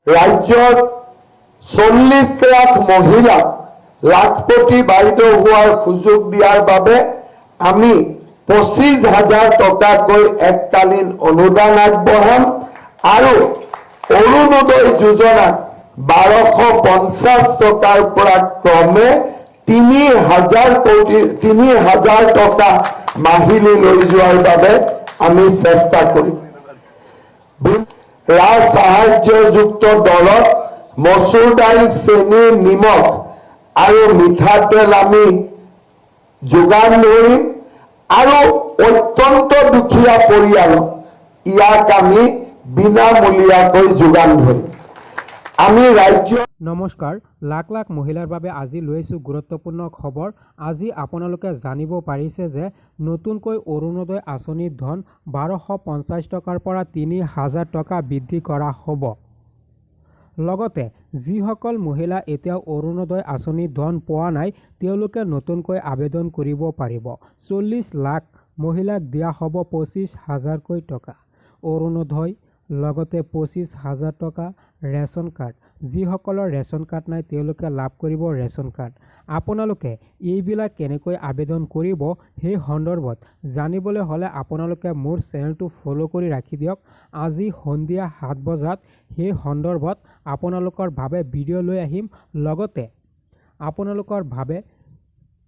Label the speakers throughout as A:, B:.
A: ৰাজ্যত 40 লাখ মহিলাক লাখপতি বাইদেউ হোৱাৰ সুযোগ দিয়াৰ বাবে আমি 25,000 টকাকৈ এককালীন অনুদান আগবঢ়াম আৰু অৰুণোদয় যোজনা 1250 টকাৰ পৰা ক্ৰমে 3,000 টকা মাহিলী লৈ যোৱাৰ বাবে আমি চেষ্টা কৰিম। ৰাজ সাহায্যযুক্ত দলত মচুৰ দাইল, চেনি, নিমখ আৰু মিঠাতেল আমি যোগান ধৰিম আৰু অত্যন্ত দুখীয়া পৰিয়াল ইয়াক আমি বিনামূলীয়াকৈ যোগান ধৰিম। আমি ৰাজ্য
B: নমস্কাৰ, লাখ লাখ মহিলাৰ বাবে আজি লৈছোঁ গুৰুত্বপূৰ্ণ খবৰ। আজি আপোনালোকে জানিব পাৰিছে যে নতুনকৈ অৰুণোদয় আঁচনিৰ ধন 1250 টকাৰ পৰা 3,000 টকা বৃদ্ধি কৰা হ'ব। লগতে যিসকল মহিলা এতিয়াও অৰুণোদয় আঁচনিৰ ধন পোৱা নাই তেওঁলোকে নতুনকৈ আবেদন কৰিব পাৰিব। 40 লাখ মহিলাক দিয়া হ'ব 25,000কৈ টকা অৰুণোদয়, লগতে 25,000 টকা ৰেচন কাৰ্ড। যিসকলৰ ৰেচন কাৰ্ড নাই তেওঁলোকে লাভ কৰিব ৰেচন কাৰ্ড। আপোনালোকে এইবিলাক কেনেকৈ আবেদন কৰিব সেই সন্দৰ্ভত জানিবলৈ হ'লে আপোনালোকে মোৰ চেনেলটো ফ'ল' কৰি ৰাখি দিয়ক। আজি সন্ধিয়া 7 বজাত সেই সন্দৰ্ভত আপোনালোকৰ বাবে ভিডিঅ' লৈ আহিম। লগতে আপোনালোকৰ বাবে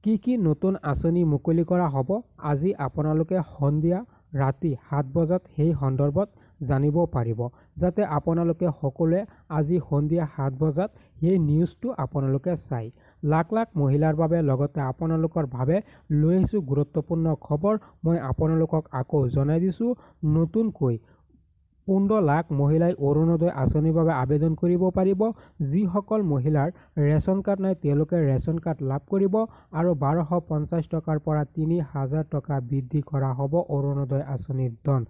B: কি নতুন আঁচনি মুকলি কৰা হ'ব আজি আপোনালোকে সন্ধিয়া ৰাতি 7 বজাত সেই সন্দৰ্ভত জানিব পাৰিব, যাতে আপোনালোকে সকলোৱে আজি সন্ধিয়া 7 বজাত সেই নিউজটো আপোনালোকে চাই। লাখ লাখ মহিলাৰ বাবে লগতে আপোনালোকৰ বাবে লৈ আহিছোঁ গুৰুত্বপূৰ্ণ খবৰ। মই আপোনালোকক আকৌ জনাই দিছোঁ, নতুনকৈ 15 লাখ মহিলাই অৰুণোদয় আঁচনিৰ বাবে আবেদন কৰিব পাৰিব। যিসকল মহিলাৰ ৰেচন কাৰ্ড নাই তেওঁলোকে ৰেচন কাৰ্ড লাভ কৰিব আৰু 1250 টকাৰ পৰা 3,000 টকা বৃদ্ধি কৰা হ'ব অৰুণোদয় আঁচনিৰ ধন।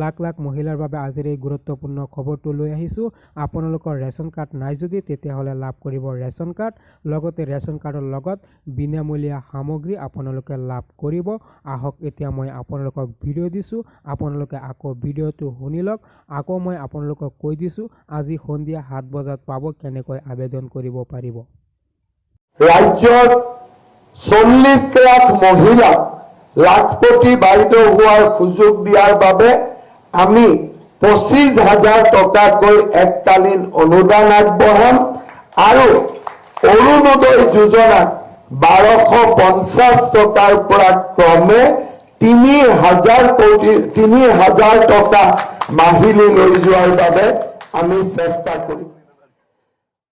B: লাখ লাখ মহিলাৰ বাবে আজিৰ এই গুৰুত্বপূৰ্ণ খবৰটো লৈ আহিছোঁ। আপোনালোকৰ ৰেচন কাৰ্ড নাই যদি তেতিয়াহ'লে লাভ কৰিব ৰেচন কাৰ্ড। লগতে ৰেচন কাৰ্ডৰ লগত বিনামূলীয়া সামগ্ৰী আপোনালোকে লাভ কৰিব। আহক এতিয়া মই আপোনালোকক ভিডিঅ' দিছোঁ, আপোনালোকে আকৌ ভিডিঅ'টো শুনি লওক। আকৌ মই আপোনালোকক কৈ দিছোঁ আজি সন্ধিয়া 7 বজাত পাব কেনেকৈ আবেদন কৰিব পাৰিব।
A: ৰাজ্যত 40 লাখ মহিলাক লাখপতি বাইদেউ হোৱাৰ সুযোগ দিয়াৰ বাবে আমি 25,000 টকাকৈ এককালীন অনুদান আগবঢ়াম আৰু অৰুণোদয় যোজনা 1250 টকাৰ পৰা ক্ৰমে 3,000 টকা মাহিলী লৈ যোৱাৰ বাবে আমি চেষ্টা কৰিম।